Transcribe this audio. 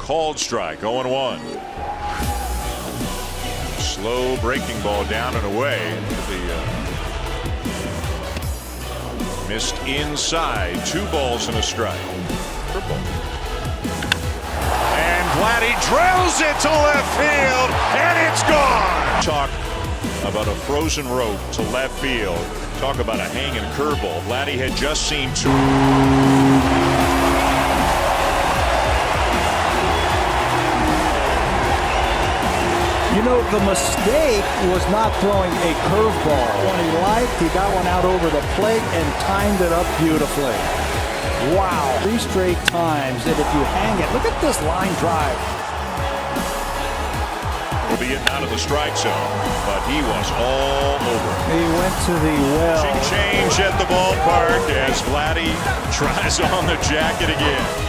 called strike, 0-1. Slow breaking ball down and away. Missed inside, 2 balls and a strike. Purple. And Vladdy drills it to left field, and it's gone. Talk about a frozen rope to left field. Talk about a hanging curveball. Vladdy had just seen 2. You know, the mistake was not throwing a curveball. When he liked, he got one out over the plate and timed it up beautifully. Wow, 3 straight times, and if you hang it, look at this line drive. Will be getting out of the strike zone, but he was all over. He went to the well. Change at the ballpark as Vladdy tries on the jacket again.